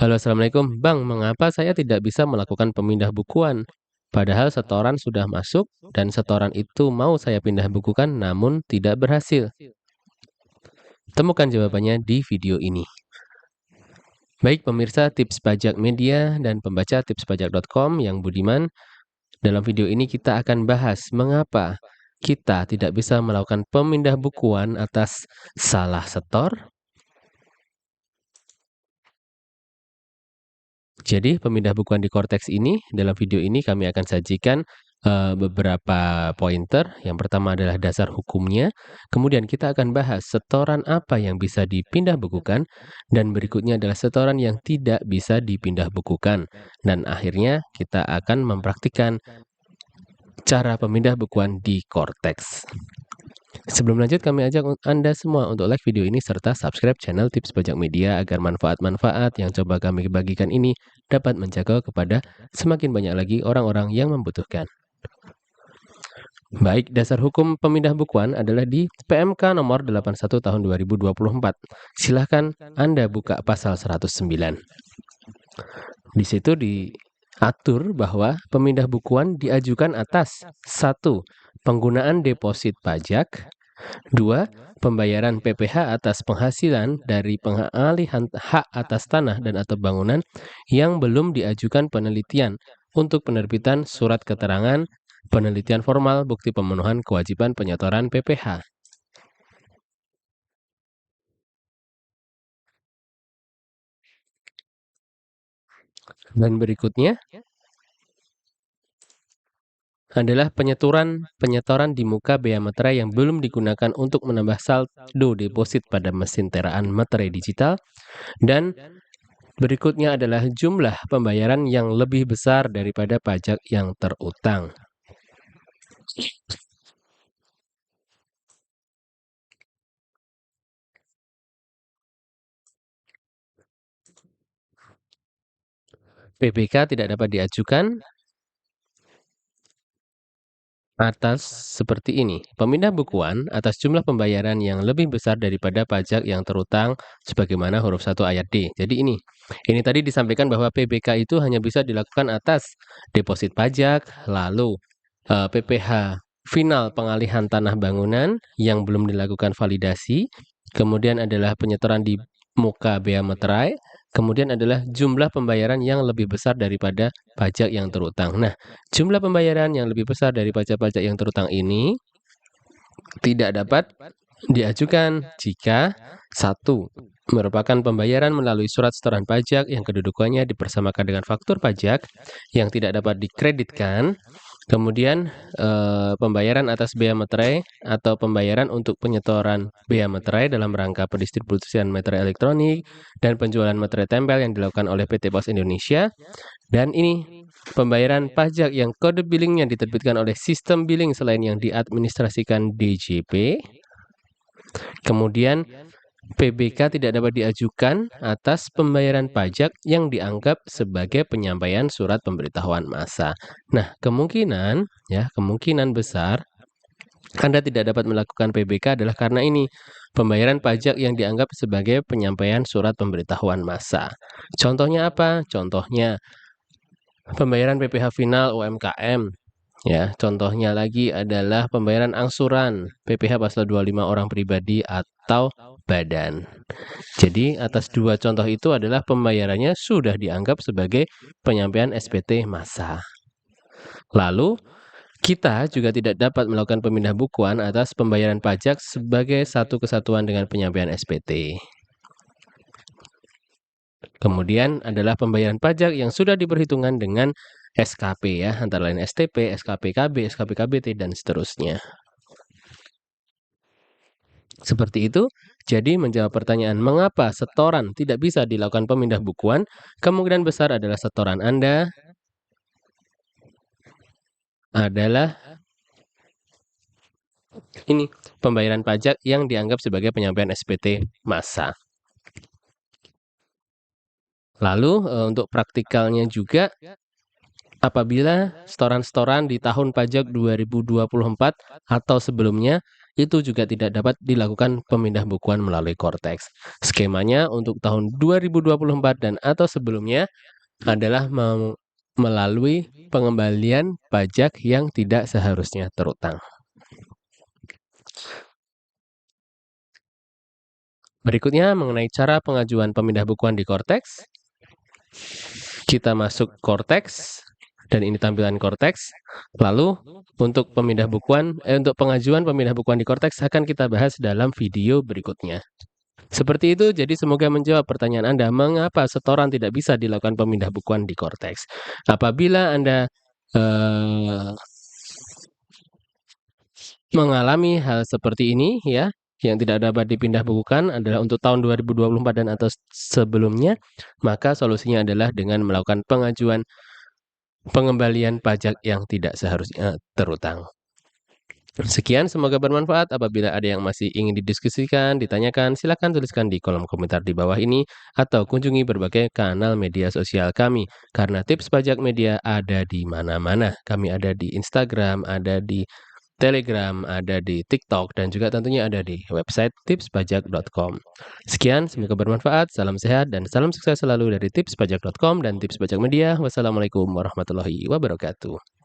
Halo, Assalamualaikum. Bang, mengapa saya tidak bisa melakukan pemindah bukuan? Padahal setoran sudah masuk dan setoran itu mau saya pindah bukukan namun tidak berhasil. Temukan jawabannya di video ini. Baik pemirsa tips pajak media dan pembaca tipspajak.com yang budiman, dalam video ini kita akan bahas mengapa kita tidak bisa melakukan pemindah bukuan atas salah setor. Jadi pemindah bukuan di Cortex ini, dalam video ini kami akan sajikan beberapa pointer. Yang pertama adalah dasar hukumnya, kemudian kita akan bahas setoran apa yang bisa dipindah bukukan, dan berikutnya adalah setoran yang tidak bisa dipindah bukukan. Dan akhirnya kita akan mempraktikkan cara pemindah bukuan di Cortex. Sebelum lanjut, kami ajak Anda semua untuk like video ini serta subscribe channel Tips Pajak Media agar manfaat-manfaat yang coba kami bagikan ini dapat menjangkau kepada semakin banyak lagi orang-orang yang membutuhkan. Baik, dasar hukum pemindah bukuan adalah di PMK nomor 81 tahun 2024. Silahkan Anda buka pasal 109. Di situ diatur bahwa pemindah bukuan diajukan atas 1. Penggunaan deposit pajak. 2. Pembayaran PPh atas penghasilan dari pengalihan hak atas tanah dan atau bangunan yang belum diajukan penelitian untuk penerbitan surat keterangan penelitian formal bukti pemenuhan kewajiban penyetoran PPh. Dan berikutnya adalah penyetoran di muka bea materai yang belum digunakan untuk menambah saldo deposit pada mesin teraan materai digital. Dan berikutnya adalah jumlah pembayaran yang lebih besar daripada pajak yang terutang. PPK tidak dapat diajukan atas seperti ini. Pemindah bukuan atas jumlah pembayaran yang lebih besar daripada pajak yang terutang sebagaimana huruf 1 ayat D. Jadi ini tadi disampaikan bahwa PBK itu hanya bisa dilakukan atas deposit pajak, lalu PPh final pengalihan tanah bangunan yang belum dilakukan validasi, kemudian adalah penyetoran di muka bea materai, kemudian adalah jumlah pembayaran yang lebih besar daripada pajak yang terutang. Nah, jumlah pembayaran yang lebih besar dari pajak-pajak yang terutang ini tidak dapat diajukan jika 1. Merupakan pembayaran melalui surat setoran pajak yang kedudukannya dipersamakan dengan faktur pajak yang tidak dapat dikreditkan. Kemudian pembayaran atas bea materai atau pembayaran untuk penyetoran bea materai dalam rangka pendistribusian materai elektronik dan penjualan materai tempel yang dilakukan oleh PT Pos Indonesia. Dan ini pembayaran pajak yang kode billingnya diterbitkan oleh sistem billing selain yang diadministrasikan DJP. Kemudian PBK tidak dapat diajukan atas pembayaran pajak yang dianggap sebagai penyampaian surat pemberitahuan massa. Nah, kemungkinan besar Anda tidak dapat melakukan PBK adalah karena ini pembayaran pajak yang dianggap sebagai penyampaian surat pemberitahuan massa. Contohnya apa? Contohnya pembayaran PPh final UMKM. Ya, contohnya lagi adalah pembayaran angsuran PPh pasal 25 orang pribadi atau badan. Jadi atas dua contoh itu adalah pembayarannya sudah dianggap sebagai penyampaian SPT massa. Lalu kita juga tidak dapat melakukan pemindah bukuan atas pembayaran pajak sebagai satu kesatuan dengan penyampaian SPT. Kemudian adalah pembayaran pajak yang sudah diperhitungkan dengan SKP ya, antara lain STP, SKPKB, SKPKBT, dan seterusnya. Seperti itu, jadi menjawab pertanyaan mengapa setoran tidak bisa dilakukan pemindah bukuan, kemungkinan besar adalah setoran Anda adalah ini, pembayaran pajak yang dianggap sebagai penyampaian SPT massa. Lalu untuk praktikalnya juga, apabila setoran-setoran di tahun pajak 2024 atau sebelumnya itu juga tidak dapat dilakukan pemindah bukuan melalui Cortex. Skemanya untuk tahun 2024 dan atau sebelumnya adalah melalui pengembalian pajak yang tidak seharusnya terutang. Berikutnya mengenai cara pengajuan pemindah bukuan di Cortex. Kita masuk Cortex dan ini tampilan Cortex. Lalu untuk untuk pengajuan pemindah bukuan di Cortex akan kita bahas dalam video berikutnya. Seperti itu, jadi semoga menjawab pertanyaan Anda, mengapa setoran tidak bisa dilakukan pemindah bukuan di Cortex. Apabila Anda mengalami hal seperti ini ya, yang tidak dapat dipindah bukukan adalah untuk tahun 2024 dan atau sebelumnya, maka solusinya adalah dengan melakukan pengajuan pengembalian pajak yang tidak seharusnya terutang. Sekian, semoga bermanfaat. Apabila ada yang masih ingin didiskusikan, ditanyakan, silakan tuliskan di kolom komentar di bawah ini atau kunjungi berbagai kanal media sosial kami. Karena tips pajak media ada di mana-mana. Kami ada di Instagram, ada di Telegram, ada di TikTok, dan juga tentunya ada di website tipspajak.com. Sekian, semoga bermanfaat. Salam sehat dan salam sukses selalu dari tipspajak.com dan Tips Pajak Media. Wassalamualaikum warahmatullahi wabarakatuh.